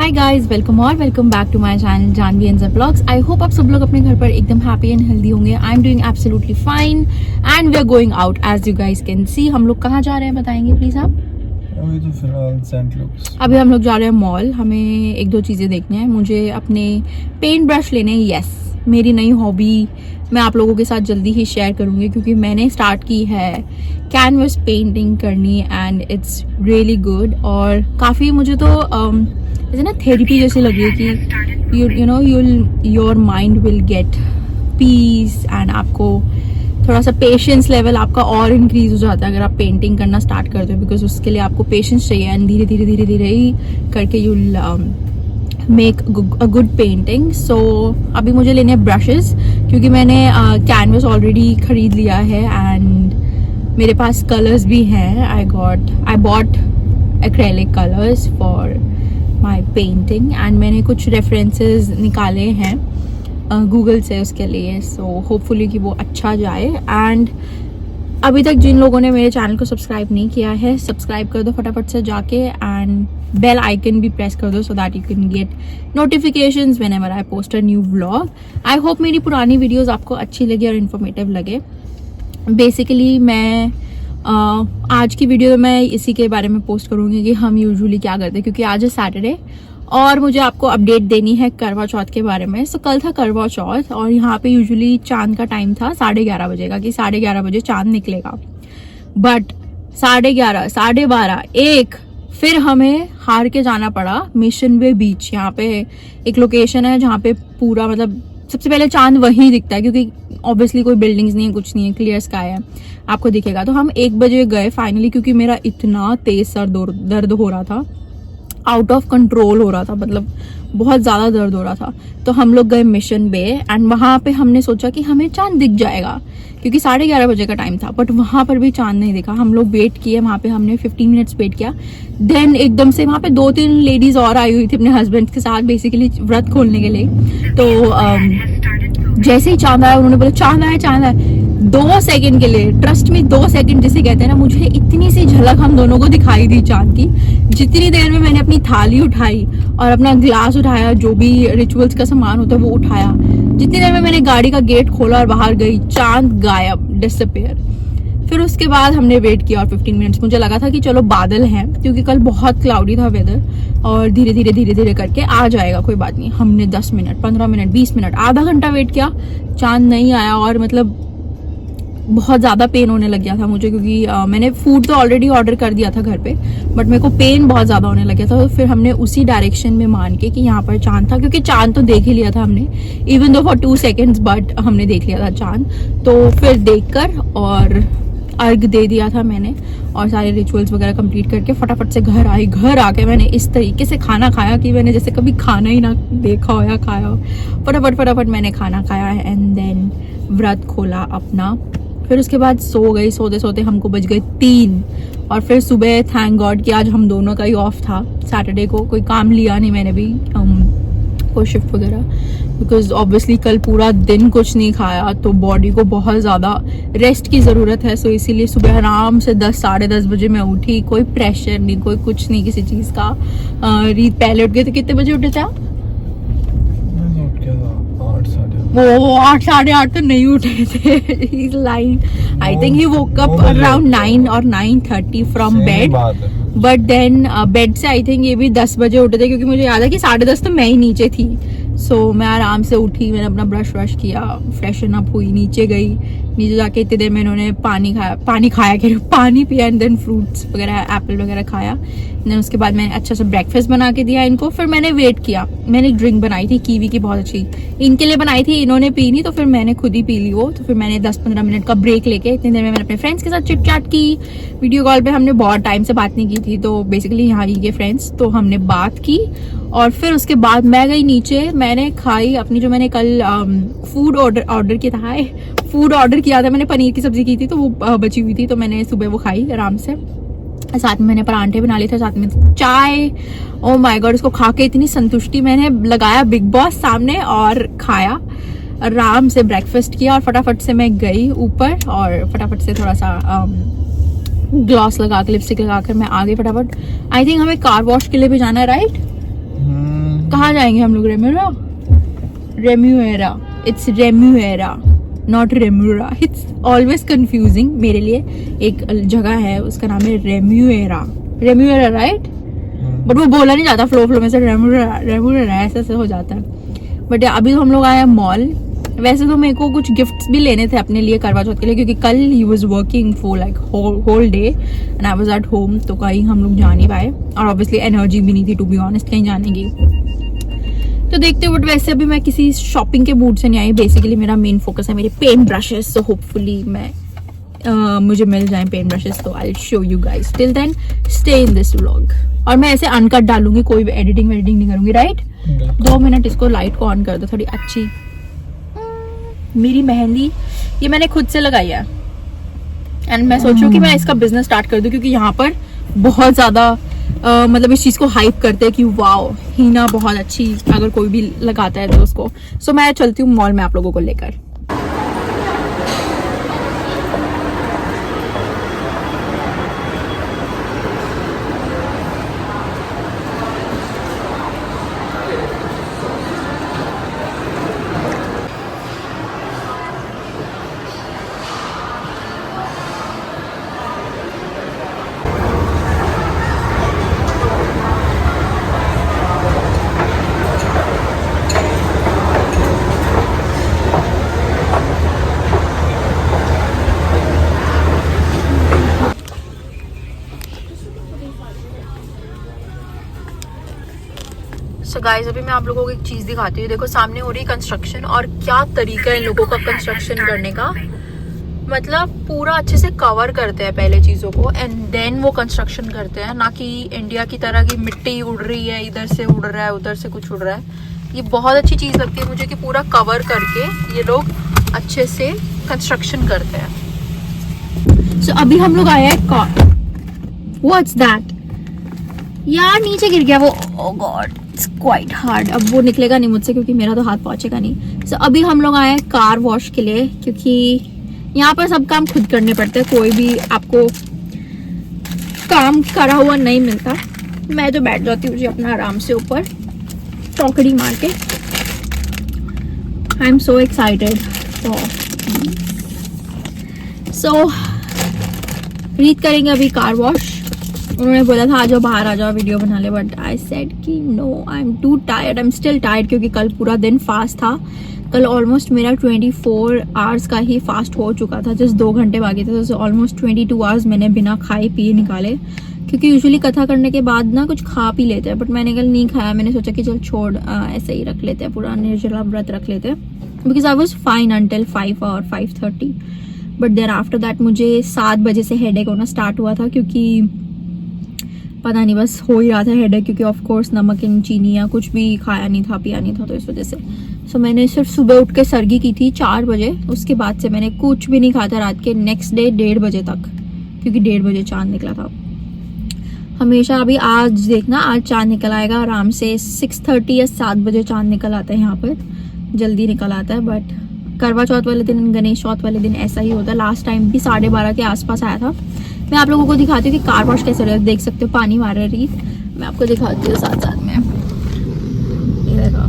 Hi guys, welcome back to my channel Janvi and vlogs. I hope आप सब लोग अपने घर पर एकदम हैप्पी एंड हेल्दी होंगे। I am doing absolutely fine and we are going out as you guys can see. हम लोग कहाँ जा रहे हैं बताएंगे प्लीज आप? अभी तो फिलहाल सेंट लुक्स। अभी हम लोग जा रहे हैं मॉल। हमें एक दो चीज़ें देखनी है। मुझे अपने पेंट ब्रश लेने हैं। यस, मेरी नई हॉबी मैं आप लोगों के साथ जल्दी ही शेयर करूँगी क्योंकि मैंने स्टार्ट की है कैनवस पेंटिंग करनी एंड इट्स रियली गुड। और काफ़ी मुझे तो जैसे ना थेरेपी जैसी लगी है कि you know your mind will get piece and आपको थोड़ा सा पेशेंस लेवल आपका और इंक्रीज हो जाता है अगर आप पेंटिंग करना स्टार्ट करते हो, बिकॉज उसके लिए आपको पेशेंस चाहिए एंड धीरे धीरे ही करके you make a good painting. So अभी मुझे लेने हैं ब्रशेस क्योंकि मैंने कैनवस ऑलरेडी खरीद लिया है एंड मेरे पास कलर्स भी हैं। I bought acrylic colours for my painting and मैंने कुछ रेफरेंसेस निकाले हैं गूगल से उसके लिए। सो होपफुली कि वो अच्छा जाए। एंड अभी तक जिन लोगों ने मेरे चैनल को सब्सक्राइब नहीं किया है, सब्सक्राइब कर दो फटाफट से जाके एंड बेल आइकन भी प्रेस कर दो so that you can get notifications whenever I post a new vlog. I hope मेरी पुरानी वीडियोस आपको अच्छी लगे और इन्फॉर्मेटिव लगे। बेसिकली मैं आज की वीडियो में मैं इसी के बारे में पोस्ट करूँगी कि हम यूजुअली क्या करते हैं, क्योंकि आज है सैटरडे और मुझे आपको अपडेट देनी है करवा चौथ के बारे में। सो कल था करवा चौथ और यहाँ पे यूजुअली चांद का टाइम था 11:30 बजे का कि 11:30 बजे चांद निकलेगा। बट 11:30, 12:30, 1 फिर हमें हार के जाना पड़ा मिशन वे बीच। यहाँ पे एक लोकेशन है जहाँ पे पूरा मतलब सबसे पहले चांद वहीं दिखता है क्योंकि ऑब्वियसली कोई बिल्डिंग्स नहीं है, कुछ नहीं है, क्लियर स्काई है, आपको दिखेगा। तो हम 1 बजे गए फाइनली क्योंकि मेरा इतना तेज सर दर्द हो रहा था, आउट ऑफ कंट्रोल हो रहा था, मतलब बहुत ज़्यादा दर्द हो रहा था। तो हम लोग गए मिशन बे एंड वहाँ पे हमने सोचा कि हमें चांद दिख जाएगा क्योंकि 11:30 बजे का टाइम था, बट वहाँ पर भी चांद नहीं दिखा। हम लोग वेट किए वहाँ पे, हमने 15 मिनट्स वेट किया। देन एकदम से वहाँ पे 2-3 लेडीज और आई हुई थी अपने हस्बैंड के साथ, बेसिकली व्रत खोलने के लिए। तो जैसे ही चांद आया उन्होंने बोला चांद आया। 2 सेकंड के लिए, ट्रस्ट में 2 सेकंड जिसे कहते हैं ना, मुझे इतनी सी झलक हम दोनों को दिखाई दी चांद की। जितनी देर में मैंने अपनी थाली उठाई और अपना ग्लास उठाया, जो भी रिचुअल्स का सामान होता है वो उठाया, जितनी देर में मैंने गाड़ी का गेट खोला और बाहर गई, चांद गायब, डिसअपीयर। फिर उसके बाद हमने वेट किया और 15 मिनट्स मुझे लगा था कि चलो बादल हैं क्योंकि कल बहुत क्लाउडी था वेदर और धीरे धीरे करके आ जाएगा, कोई बात नहीं। हमने 10 मिनट, 15 मिनट, 20 मिनट, आधा घंटा वेट किया, चांद नहीं आया और मतलब बहुत ज़्यादा पेन होने लग गया था मुझे क्योंकि मैंने फूड तो ऑलरेडी ऑर्डर कर दिया था घर पे, बट मेरे को पेन बहुत ज़्यादा होने लग गया था। तो फिर हमने उसी डायरेक्शन में मान के कि यहाँ पर चांद था, क्योंकि चांद तो देख ही लिया था हमने, even though for 2 seconds, but हमने देख लिया था चांद। तो फिर देखकर और अर्घ दे दिया था मैंने और सारे रिचुअल्स वगैरह कंप्लीट करके फटाफट से घर आई। घर आके मैंने इस तरीके से खाना खाया कि मैंने जैसे कभी खाना ही ना देखा हो या खाया हो। फटाफट मैंने खाना खाया एंड देन व्रत खोला अपना। फिर उसके बाद सो गई। सोते हमको बज गए 3 और फिर सुबह थैंक गॉड कि आज हम दोनों का ही ऑफ था। सैटरडे को कोई काम लिया नहीं मैंने भी, कोई शिफ्ट वगैरह, बिकॉज ऑब्वियसली कल पूरा दिन कुछ नहीं खाया तो बॉडी को बहुत ज़्यादा रेस्ट की ज़रूरत है। सो इसीलिए सुबह आराम से 10, 10:30 बजे मैं उठी। कोई प्रेशर नहीं, कोई कुछ नहीं किसी चीज़ का। रीत पहले उठ गए थे। कितने बजे उठे थे आप? वो 8, 8:30 तो नहीं उठे थे। Line I think he woke up around 9 और 9:30 from bed, but then bed से आई थिंक ये भी 10 बजे उठे थे क्योंकि मुझे याद है कि 10:30 तो मैं ही नीचे थी। सो मैं आराम से उठी, मैंने अपना ब्रश वश किया, फ्रेशन अप हुई, नीचे गई। नीचे जाके इतनी देर में इन्होंने पानी पिया एंड देन फ्रूट्स वगैरह, एप्पल वगैरह खाया। देन उसके बाद मैंने अच्छा सा ब्रेकफास्ट बना के दिया इनको। फिर मैंने वेट किया। मैंने ड्रिंक बनाई थी कीवी की, बहुत अच्छी, इनके लिए बनाई थी, इन्होंने पी नहीं तो फिर मैंने खुद ही पी ली वो। तो फिर मैंने 10-15 मिनट का ब्रेक लेके इतनी देर में मैंने अपने फ्रेंड्स के साथ चिट चैट की। वीडियो कॉल पे हमने बहुत टाइम से बात नहीं की थी, तो बेसिकली यहाँ के फ्रेंड्स, तो हमने बात की और फिर उसके बाद मैं गई नीचे। मैंने खाई अपनी, जो मैंने कल फूड ऑर्डर किया था मैंने, पनीर की सब्जी की थी तो वो बची हुई थी, तो मैंने सुबह वो खाई आराम से। साथ में मैंने परांठे बना लिए थे, साथ में चाय। ओ माय गॉड, उसको खा के इतनी संतुष्टि, मैंने लगाया बिग बॉस सामने और खाया, आराम से ब्रेकफास्ट किया और फटाफट से मैं गई ऊपर और फटाफट से थोड़ा सा ग्लॉस लगा के, लिपस्टिक लगा कर मैं आ गई फटाफट। आई थिंक हमें कार वॉश के लिए भी जाना है, राइट? कहाँ जाएंगे हम लोग? Remuera, Remuera, it's Remuera not Remuera. It's always confusing मेरे लिए। एक जगह है उसका नाम है रेम्यूरा, रेम्यूरा राइट, बट वो बोला नहीं जाता फ्लो फ्लो में से, रेम्यूरा रेम्यूरा ऐसे ऐसे हो जाता है। बट अभी तो हम लोग आए हैं मॉल। वैसे तो मेरे को कुछ गिफ्ट्स भी लेने थे अपने लिए करवा चौथ के लिए, क्योंकि कल he was working for like whole day and I was at home, तो कहीं हम लोग जा नहीं पाए और ऑब्वियसली एनर्जी भी नहीं थी टू बी ऑनेस्ट कहीं जाने की। तो देखते बट वैसे अभी मैं किसी शॉपिंग के मूड से नहीं आई। बेसिकली मेरा मेन फोकस है मेरे पेंट ब्रशेस, सो होपफुली मैं मुझे मिल जाए पेंट ब्रशेस, तो I will show you guys. Till then stay in this vlog. और मैं ऐसे अनकट डालूंगी, कोई भी एडिटिंग वेडिटिंग नहीं करूंगी, राइट? 2 मिनट इसको लाइट को ऑन कर दो, थोड़ी अच्छी मेरी मेहंदी ये मैंने खुद से लगाई है एंड मैं सोच रही हूँ कि मैं इसका बिजनेस स्टार्ट कर दूं, क्योंकि यहाँ पर बहुत ज्यादा मतलब इस चीज को हाइप करते हैं कि वाओ हीना बहुत अच्छी, अगर कोई भी लगाता है तो उसको। सो मैं चलती हूँ मॉल में आप लोगों को लेकर। सो गाइस अभी मैं आप लोगों को एक चीज दिखाती हूँ। देखो सामने हो रही है कंस्ट्रक्शन, और क्या तरीका है इन लोगों का कंस्ट्रक्शन करने का। मतलब पूरा अच्छे से कवर करते हैं पहले चीजों को एंड देन वो कंस्ट्रक्शन करते हैं, ना कि इंडिया की तरह की मिट्टी उड़ रही है, इधर से उड़ रहा है उधर से कुछ उड़ रहा है। ये बहुत अच्छी चीज लगती है मुझे कि पूरा कवर करके ये लोग अच्छे से कंस्ट्रक्शन करते हैं। सो अभी हम लोग आए हैं कार। व्हाट्स दैट यार, नीचे गिर गया वो। ओह गॉड इट्स क्वाइट हार्ड। अब वो निकलेगा नहीं मुझसे क्योंकि मेरा तो हाथ पहुंचेगा नहीं। सो अभी हम लोग आए हैं कार वॉश के लिए, क्योंकि यहाँ पर सब काम खुद करने पड़ते हैं, कोई भी आपको काम करा हुआ नहीं मिलता। मैं तो बैठ जाती हूँ जी अपना आराम से ऊपर चौकड़ी मार के। I am so excited. सो रीत करेंगे अभी कार वॉश। उन्होंने बोला था आ जाओ बाहर आ जाओ वीडियो बना ले, बट आई सेड कि no I am too tired, I am still tired, क्योंकि कल पूरा दिन फास्ट था। कल ऑलमोस्ट मेरा 24 आवर्स का ही फास्ट हो चुका था, जस्ट 2 घंटे बाकी थे, तो ऑलमोस्ट 22 आवर्स मैंने बिना खाए पिए निकाले। क्योंकि यूजुअली कथा करने के बाद ना कुछ खा पी लेते हैं, बट मैंने कल नहीं खाया। मैंने सोचा कि चल छोड़ ऐसे ही रख लेते हैं, पूरा निर्जला व्रत रख लेते हैं, because I was fine until 5 और 5:30। बट देन आफ्टर दैट मुझे 7 बजे से हेडेक होना स्टार्ट हुआ था, क्योंकि पता नहीं बस हो ही रहा था हेडेक, क्योंकि ऑफ कोर्स नमक चीनी या कुछ भी खाया नहीं था पिया नहीं था, तो इस वजह से। सो मैंने सिर्फ सुबह उठ के सरगी की थी 4 बजे, उसके बाद से मैंने कुछ भी नहीं खाया था रात के नेक्स्ट डे 1:30 बजे तक, क्योंकि 1:30 बजे चांद निकला था। हमेशा अभी आज देखना, आज चांद निकल आएगा आराम से 6:30 या 7 बजे चांद निकल आता है यहाँ पर, जल्दी निकल आता है। बट करवा चौथ वाले दिन, गणेश चौथ वाले दिन ऐसा ही होता है। लास्ट टाइम भी 12:30 के आसपास आया था। मैं आप लोगों को दिखाती हूँ कि कार वॉश कैसे रहा, देख सकते हो पानी मार रही रीत, मैं आपको दिखाती हूँ साथ साथ में। ये देखो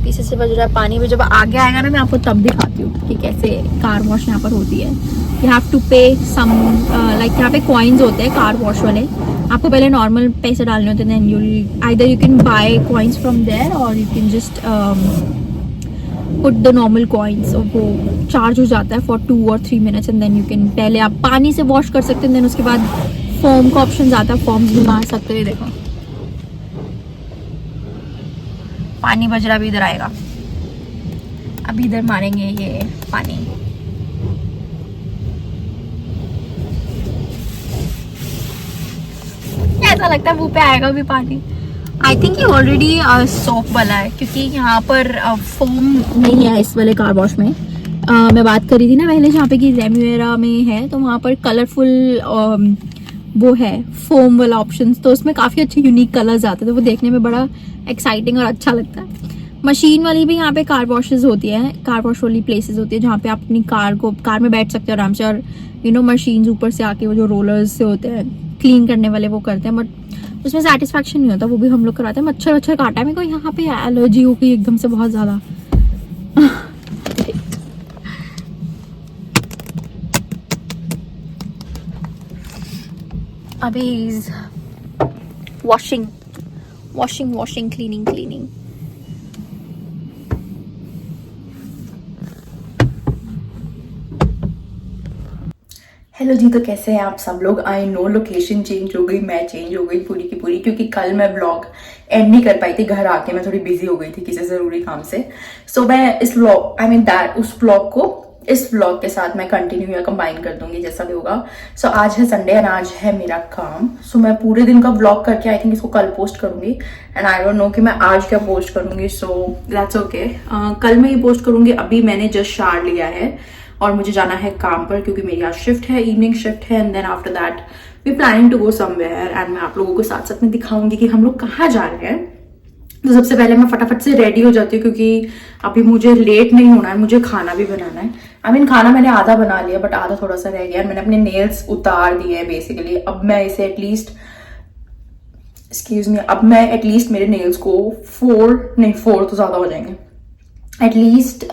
पीछे से बज रहा है पानी, में जब आगे आएगा ना मैं आपको तब दिखाती हूँ कि कैसे कार वॉश यहाँ पर होती है। यू हैव टू पे सम लाइक यहाँ पे कॉइन्स होते हैं कार वॉश वाले, आपको पहले नॉर्मल पैसे डालने होते हैं, then you either you can buy coins from there और you can just put the normal coins. वो चार्ज हो जाता है for 2 or 3 minutes and then you can, पहले आप पानी से वॉश कर सकते हैं, देन उसके बाद फोम का ऑप्शन आता है, फोम भी मार सकते हैं। देखो पानी बज रहा, भी इधर आएगा, अभी इधर मारेंगे ये पानी। ऐसा लगता है मुंह पे आएगा भी पानी। आई थिंक ये ऑलरेडी सोप वाला है, क्योंकि यहाँ पर फोम नहीं है इस वाले कार वॉश में। मैं बात करी थी ना पहले जहाँ पे कि रेम्यूरा में है, तो वहाँ पर कलरफुल वो है फोम वाला ऑप्शन, तो उसमें काफ़ी अच्छे यूनिक कलर्स आते थे, वो देखने में बड़ा एक्साइटिंग और अच्छा लगता है। मशीन वाली भी यहाँ पे कार वॉशेज होती है, कार वॉश वाली प्लेसेस होती है जहाँ पे आप अपनी कार में बैठ सकते हो आराम से, और यू नो मशीन ऊपर से आके वो जो रोलर्स से होते हैं क्लीन करने वाले वो करते हैं। बट उसमें सेटिस्फैक्शन नहीं होता, वो भी हम लोग कराते हैं। मच्छर वच्छर काटा है मेरे को यहाँ पे, एलर्जी हो गई एकदम से बहुत ज़्यादा। अभी washing washing washing cleaning cleaning. Hello जी, तो कैसे हैं आप सब लोग। आई नो लोकेशन चेंज हो गई, मैं चेंज हो गई पूरी की पूरी, क्योंकि कल मैं ब्लॉग एंड नहीं कर पाई थी। घर आके मैं थोड़ी बिजी हो गई थी किसी ज़रूरी काम से। सो मैं इस व्लॉग उस व्लॉग को इस व्लॉग के साथ मैं कंटिन्यू या कंबाइन कर दूंगी, जैसा भी होगा। सो आज है संडे और आज है मेरा काम। सो मैं पूरे दिन का व्लॉग करके आई थिंक इसको कल पोस्ट करूंगी, एंड आई डोंट नो कि मैं आज क्या पोस्ट करूंगी। सो दैट्स ओके, कल मैं ये पोस्ट करूंगी। अभी मैंने जस्ट शावर लिया है और मुझे जाना है काम पर, क्योंकि मेरी आज शिफ्ट है, इवनिंग शिफ्ट है। And then after that we planning to go somewhere, and मैं आप लोगों को साथ साथ में दिखाऊंगी कि हम लोग कहाँ जा रहे हैं। तो सबसे पहले मैं फटाफट से रेडी हो जाती हूँ, क्योंकि अभी मुझे लेट नहीं होना है, मुझे खाना भी बनाना है। आई मीन खाना मैंने आधा बना लिया, बट आधा थोड़ा सा रह गया। मैंने अपने नेल्स उतार दिए हैं बेसिकली। अब मैं इसे एटलीस्ट अब मैं एटलीस्ट मेरे नेल्स को 4 तो ज्यादा हो जाएंगे, एटलीस्ट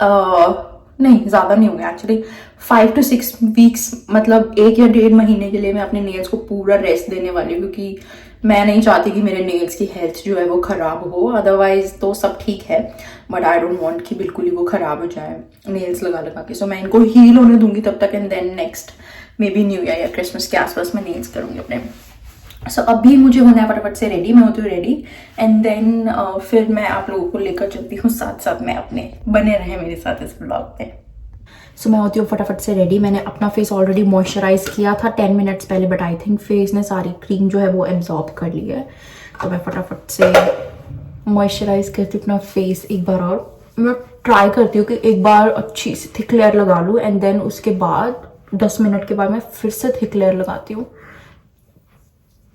नहीं, ज्यादा नहीं होंगे एक्चुअली, 5 to 6 वीक्स, मतलब 1 या 1.5 महीने के लिए मैं अपने नेल्स को पूरा रेस्ट देने वाली हूँ, क्योंकि मैं नहीं चाहती कि मेरे नेल्स की हेल्थ जो है वो खराब हो। अदरवाइज तो सब ठीक है, बट आई डोंट वांट कि बिल्कुल ही वो खराब हो जाए नेल्स लगा लगा के। सो मैं इनको हील होने दूंगी तब तक, and then next maybe new year या क्रिसमस के आसपास मैं नेल्स करूंगी अपने। सो अभी मुझे होना है फटाफट से रेडी, मैं होती हूँ रेडी, एंड देन फिर मैं आप लोगों को लेकर चलती हूँ साथ साथ में अपने। बने रहे मेरे साथ इस ब्लॉग पे। सो मैं होती हूँ फटाफट से रेडी। मैंने अपना फेस ऑलरेडी मॉइस्चराइज किया था 10 मिनट्स पहले, बट आई थिंक फेस ने सारी क्रीम जो है वो एब्जॉर्ब कर ली है। तो मैं फटाफट से मॉइस्चराइज करती हूँ अपना फेस एक बार और। मैं ट्राई करती हूँ कि एक बार अच्छी सी थिक लेयर लगा लूँ, एंड देन उसके बाद 10 मिनट के बाद मैं फिर से थिक लेयर लगाती हूँ,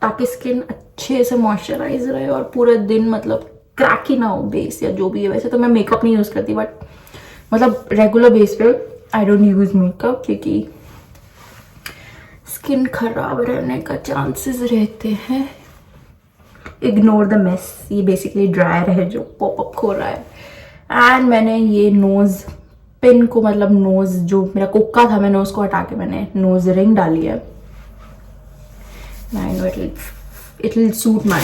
ताकि स्किन अच्छे से मॉइस्चराइज रहे और पूरे दिन मतलब क्रैकी ना हो बेस या जो भी है। वैसे तो मैं मेकअप नहीं यूज करती, बट मतलब रेगुलर बेस पे आई डोंट यूज मेकअप, क्योंकि स्किन खराब रहने का चांसेस रहते हैं। इग्नोर द मेस, ये बेसिकली ड्रायर है जो पॉप अप हो रहा है। एंड मैंने ये नोज पिन को, मतलब नोज जो मेरा कुक्का था, मैंने उसको हटा के मैंने नोज रिंग डाली है। I know it will suit my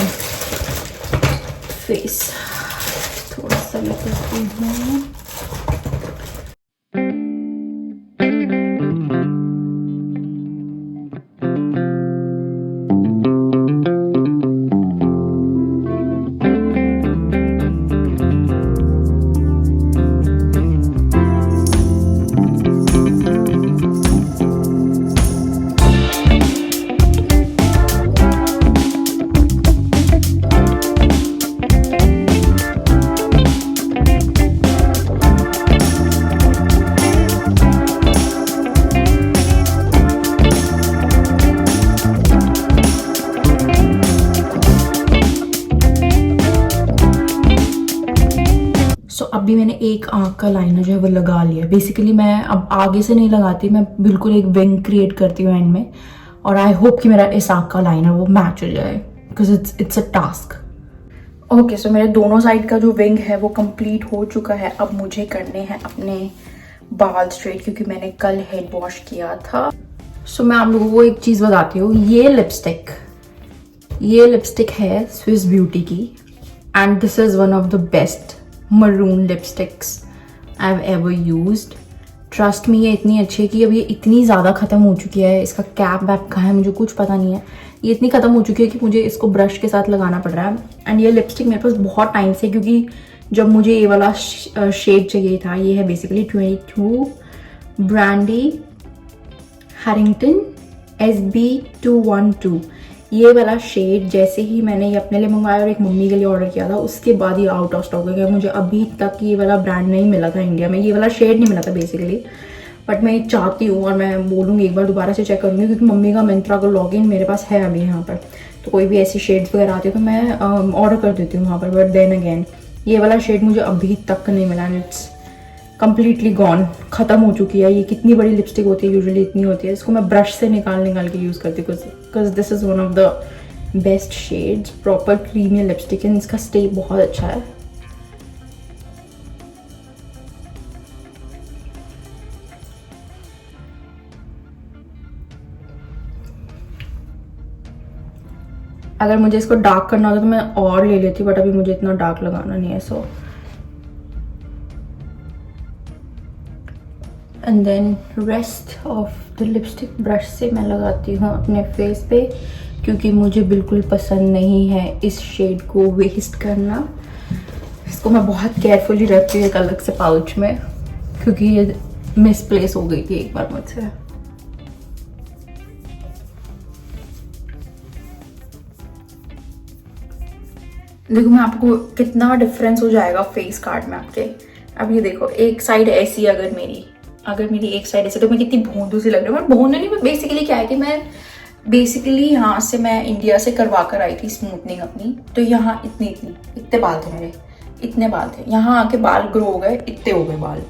face. थोड़ा सा लेते हैं। अभी मैंने एक आंख का लाइनर जो है वो लगा लिया। बेसिकली मैं अब आगे से नहीं लगाती, मैं बिल्कुल एक विंग क्रिएट करती हूँ एंड में, और आई होप कि मेरा इस आंख का लाइनर वो मैच हो जाए, because it's a task. Okay, so मेरे दोनों साइड का जो विंग है वो कंप्लीट हो चुका है। अब मुझे करने हैं अपने बाल स्ट्रेट, क्योंकि मैंने कल हेड वॉश किया था। सो मैं आप लोगों को एक चीज़ बताती हूँ। ये लिपस्टिक है स्विस ब्यूटी की, and this is one of the best maroon lipsticks I have ever used. Trust me, ये इतनी अच्छी है कि अब ये इतनी ज़्यादा ख़त्म हो चुकी है। इसका कैप वैप कहाँ है मुझे कुछ पता नहीं है। ये इतनी ख़त्म हो चुकी है कि मुझे इसको ब्रश के साथ लगाना पड़ रहा है। एंड ये लिपस्टिक मेरे पास बहुत टाइम से, क्योंकि जब मुझे ये वाला शेड चाहिए था, ये है बेसिकली 22 ब्रांडी हैरिंगटन SB212, ये वाला शेड। जैसे ही मैंने ये अपने लिए मंगवाया और एक मम्मी के लिए ऑर्डर किया था, उसके बाद ये आउट ऑफ स्टॉक हो गया। मुझे अभी तक ये वाला ब्रांड नहीं मिला था इंडिया में, ये वाला शेड नहीं मिला था बेसिकली। बट मैं चाहती हूँ और मैं बोलूँगी एक बार दोबारा से चेक करूँगी, क्योंकि मम्मी का मिंत्रा का लॉगिन मेरे पास है अभी यहाँ पर। तो कोई भी ऐसी शेड्स वगैरह आती है तो मैं ऑर्डर कर देती हूँ वहाँ पर। बट देन अगेन ये वाला शेड मुझे अभी तक नहीं मिला, एंड इट्स कम्प्लीटली गॉन, ख़त्म हो चुकी है। ये कितनी बड़ी लिपस्टिक होती है, यूजुअली इतनी होती है। इसको मैं ब्रश से निकाल के यूज़ करती हूँ, because this is one of the best shades, proper creamy lipstick है, इसका स्टे बहुत अच्छा है। अगर मुझे इसको डार्क करना होता तो मैं और ले लेती, बट अभी मुझे इतना डार्क लगाना नहीं है। So and then rest of the lipstick brush से मैं लगाती हूँ अपने फेस पे, क्योंकि मुझे बिल्कुल पसंद नहीं है इस शेड को वेस्ट करना। इसको मैं बहुत केयरफुली रखती हूँ एक अलग से पाउच में, क्योंकि ये मिसप्लेस हो गई थी एक बार मुझसे। देखो मैं आपको कितना डिफरेंस हो जाएगा फेस कार्ड में आपके। अब ये देखो, एक साइड ऐसी अगर मेरी एक साइड ऐसे, तो मैं कितनी भोंदू सी लग रही हूँ। मैं भोंदू नहीं, बेसिकली क्या है कि मैं यहाँ से मैं इंडिया से करवा कर आई थी स्मूथनिंग अपनी, तो यहाँ इतने बाल थे मेरे, इतने बाल थे। यहाँ आके बाल ग्रो हो गए, इतने हो गए बाल,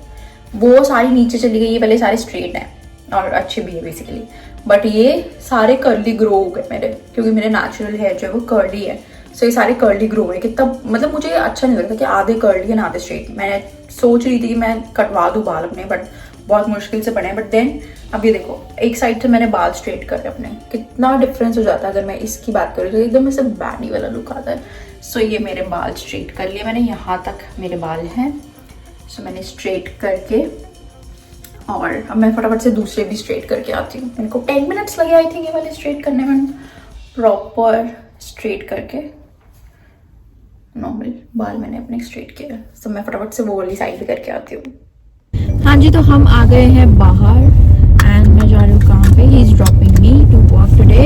वो सारी नीचे चली गई। ये पहले सारे स्ट्रेट हैं और अच्छे भी है बेसिकली, बट ये सारे कर्ली ग्रो हो गए मेरे, क्योंकि मेरे नेचुरल हेयर जो है वो कर्ली है। सो ये सारे कर्ली ग्रो हो गए। कितना मतलब मुझे अच्छा नहीं लगता कि आधे कर्ली है आधे स्ट्रेट। मैं सोच रही थी कि मैं कटवा दूँ बाल अपने, बट बहुत मुश्किल से बने। बट देन अब ये देखो, एक साइड से मैंने बाल स्ट्रेट करे अपने, कितना डिफरेंस हो जाता है। अगर मैं इसकी बात करूँ तो एकदम ऐसे बैनी वाला लुक आता है। सो ये मेरे बाल स्ट्रेट कर लिए मैंने, यहाँ तक मेरे बाल हैं। सो मैंने स्ट्रेट करके, और अब मैं फटाफट से दूसरे भी स्ट्रेट करके आती हूँ। मेरे को 10 मिनट्स लगे आई थिंक ये वाले स्ट्रेट करने में, प्रॉपर स्ट्रेट करके नॉर्मल बाल मैंने अपने स्ट्रेट किया। सो मैं फटाफट से वो वाली साइड भी करके आती हूँ। हाँ जी, तो हम आ गए हैं बाहर एंड मैं जा रही हूँ काम पे। He is dropping me to work today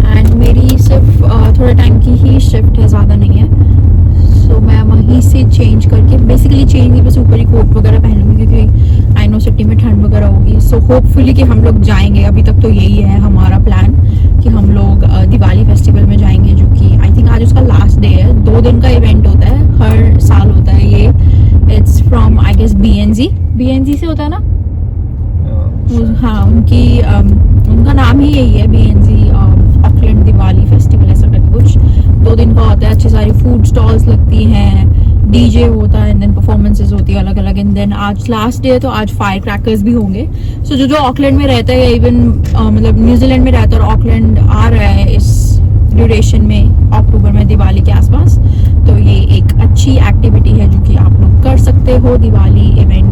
and मेरी सिर्फ थोड़े टाइम की ही शिफ्ट है, ज़्यादा नहीं है। सो मैं वहीं से चेंज करके, बेसिकली चेंज नहीं, बस ऊपर ही कोट वगैरह पहनूंगी, क्योंकि आई नो सिटी में ठंड वगैरह होगी। सो होपफुली कि हम लोग जाएंगे। अभी तक तो यही है हमारा प्लान कि हम लोग दिवाली फेस्टिवल में जाएंगे, जो कि आई थिंक आज उसका लास्ट डे है। 2 दिन का इवेंट होता है, हर साल होता है ये। It's from I guess BNZ से होता है ना? हाँ, उनका नाम ही यही है, BNZ ऑकलैंड दिवाली फेस्टिवल, ऐसा करके कुछ। 2 दिन का होता है, अच्छी सारी फूड स्टॉल्स लगती हैं, DJ होता है, एंड देन परफॉर्मेंसेस होती है अलग अलग। एंड देन आज लास्ट डे है, तो आज फायर क्रैकर्स भी होंगे। सो जो ऑकलैंड में रहता है, इवन मतलब न्यूजीलैंड में रहता है और ऑकलैंड आ रहा है इस ड्यूरेशन में, अक्टूबर में, दिवाली के आसपास, तो ये एक अच्छी एक्टिविटी है जो कि आप लोग कर सकते हो। दिवाली इवेंट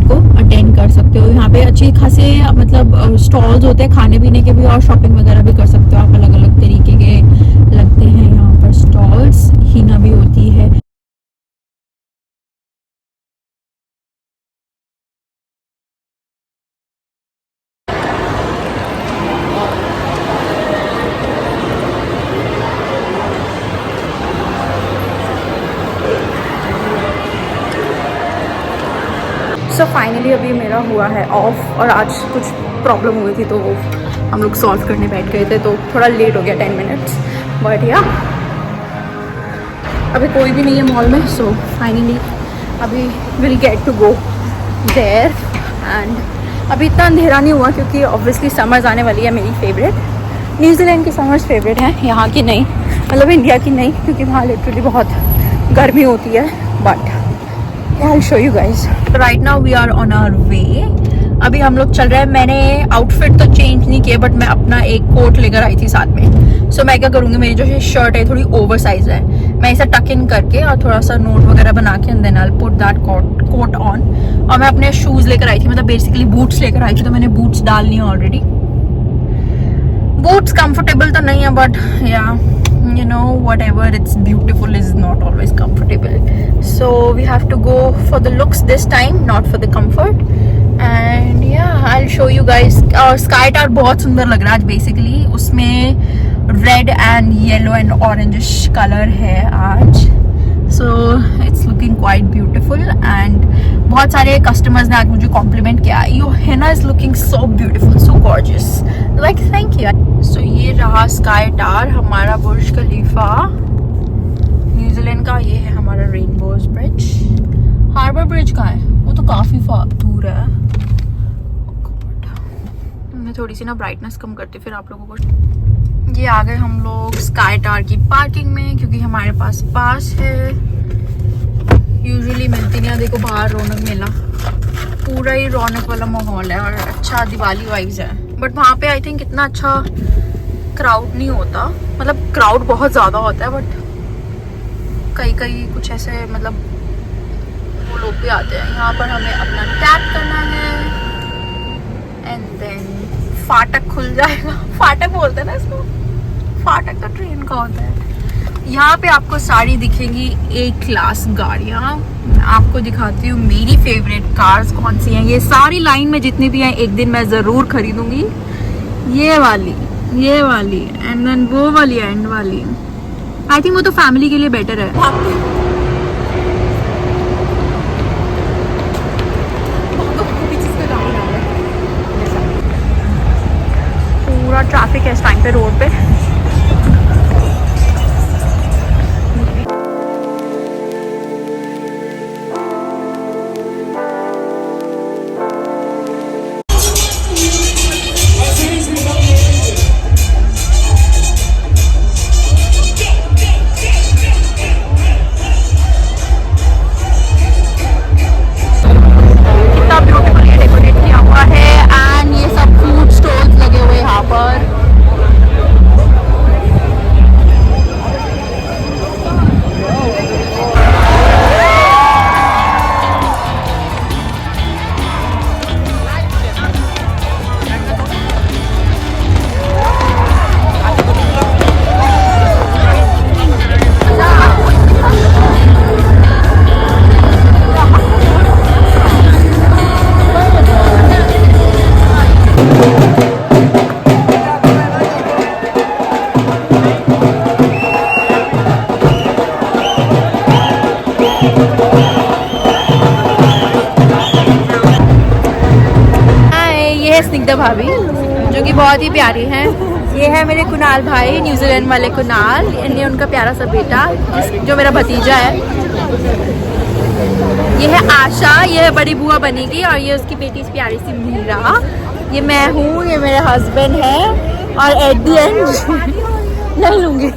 को अटेंड कर सकते हो। यहाँ पे अच्छे खासे मतलब स्टॉल्स होते हैं खाने पीने के भी, और शॉपिंग वगैरह भी कर सकते हो आप। अलग अलग तरीके के लगते हैं यहाँ पर स्टॉल्स, हीना भी होती है। सो फाइनली अभी मेरा हुआ है ऑफ, और आज कुछ प्रॉब्लम हुई थी तो वो हम लोग सॉल्व करने बैठ गए थे, तो थोड़ा लेट हो गया 10 मिनट्स। बट या अभी कोई भी नहीं है मॉल में। सो फाइनली अभी will get to go there. And अभी इतना अंधेरा नहीं हुआ, क्योंकि ऑब्वियसली समर्स आने वाली है मेरी फेवरेट। न्यूजीलैंड की समर्स फेवरेट हैं, यहाँ की नहीं, मतलब इंडिया की नहीं, क्योंकि वहाँ लिटरली बहुत गर्मी होती है। But I'll show you guys. Right now we are on our way. अभी हम लोग चल रहे हैं। मैंने आउटफिट तो चेंज नहीं किया, बट मैं अपना एक कोट लेकर आई थी साथ में। सो मैं क्या करूँगी, मेरी जो शर्ट है थोड़ी ओवर साइज है, मैं इसे टक इन करके और थोड़ा सा नोट वगैरह बना के and then I put that coat on. और मैं अपने शूज लेकर आई थी, मतलब बेसिकली बूट्स लेकर आई थी, तो मैंने बूट्स डाल ली ऑलरेडी। बूट्स कंफर्टेबल तो नहीं है, बट या you know, whatever, it's beautiful is not always comfortable. So we have to go for the looks this time, not for the comfort. And yeah, I'll show you guys. और sky tower बहुत सुंदर लग रहा है आज। Basically उसमें red and yellow and orangish colour है आज। So it's looking quite beautiful. And बहुत सारे कस्टमर्स ने आज मुझे कॉम्प्लीमेंट किया, your henna is looking so beautiful, so gorgeous, like thank you. So ये रहा स्काई टावर, हमारा बुर्ज खलीफा न्यूजीलैंड का। ये है हमारा रेनबोज ब्रिज। हार्बर ब्रिज कहाँ है? वो तो काफी दूर है। मैं थोड़ी सी ना ब्राइटनेस कम करती फिर आप लोगों को। ये आ गए हम लोग स्काई टावर की पार्किंग में, क्योंकि हमारे पास है। यूजुअली मिलती नहीं है। देखो बाहर रौनक मेला, पूरा ही रौनक वाला माहौल है और अच्छा दिवाली वाइब्स है। बट वहाँ पे आई थिंक इतना अच्छा क्राउड नहीं होता, मतलब क्राउड बहुत ज़्यादा होता है बट कई कुछ ऐसे मतलब वो लोग भी आते हैं। यहाँ पर हमें अपना टैप करना है एंड देन फाटक खुल जाएगा। फाटक बोलते हैं ना इसको, फाटक तो ट्रेन का होता है। यहाँ पे आपको सारी दिखेंगी एक क्लास गाड़ियाँ। मैं आपको दिखाती हूँ मेरी फेवरेट कार्स कौन सी हैं। ये सारी लाइन में जितनी भी हैं एक दिन मैं ज़रूर खरीदूंगी। ये वाली एंड देन वो वाली एंड वाली। आई थिंक वो तो फैमिली के लिए बेटर है। पूरा ट्रैफिक है इस टाइम पे रोड पे। स्निग्धा भाभी जो कि बहुत ही प्यारी हैं। ये है मेरे कुणाल भाई, न्यूजीलैंड वाले कुणाल। इन्हें उनका प्यारा सा बेटा जो मेरा भतीजा है। ये है आशा, ये है बड़ी बुआ बनेगी। और ये उसकी बेटी प्यारी सी मीरा। ये मैं हूँ, ये मेरे हस्बैंड है। और एट द एंड नहीं लूंगी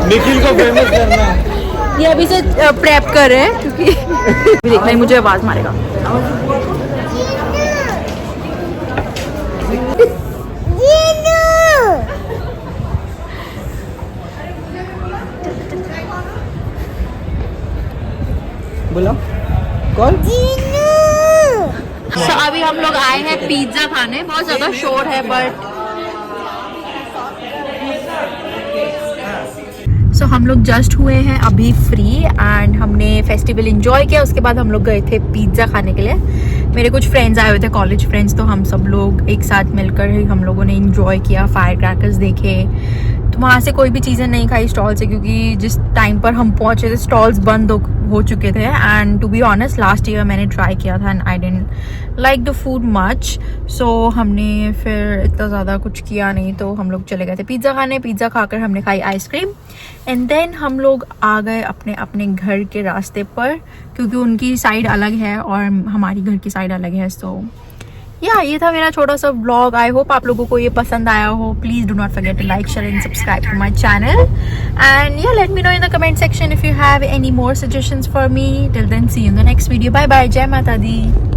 निखिल को फेमस करना है। ये अभी से प्रेप कर रहे हैं क्योंकि देखना ही मुझे आवाज मारेगा। बोला कौन? So, अभी हम लोग आए हैं पिज्जा खाने। बहुत ज्यादा शोर है बट सो हम लोग जस्ट हुए हैं अभी फ्री एंड हमने फेस्टिवल एंजॉय किया। उसके बाद हम लोग गए थे पिज्ज़ा खाने के लिए। मेरे कुछ फ्रेंड्स आए हुए थे, कॉलेज फ्रेंड्स, तो हम सब लोग एक साथ मिलकर ही हम लोगों ने एंजॉय किया। फायर क्रैकर्स देखे। तो वहाँ से कोई भी चीज़ें नहीं खाई स्टॉल से, क्योंकि जिस टाइम पर हम पहुँचे थे स्टॉल्स बंद हो चुके थे। And to be honest last year मैंने ट्राई किया था and I didn't like the food much. So हमने फिर इतना ज़्यादा कुछ किया नहीं, तो हम लोग चले गए थे पिज़्ज़ा खाने। पिज़्ज़ा खाकर हमने खाई आइसक्रीम एंड देन हम लोग आ गए अपने अपने घर के रास्ते पर, क्योंकि उनकी साइड अलग है और हमारी घर की साइड अलग है। सो ये था मेरा छोटा सा व्लॉग। आई होप आप लोगों को ये पसंद आया हो। Please do not forget to like, share and subscribe to my channel and let me know in the comment section if you have any more suggestions for me. Till then see you in the next video. Bye bye. जय माता दी।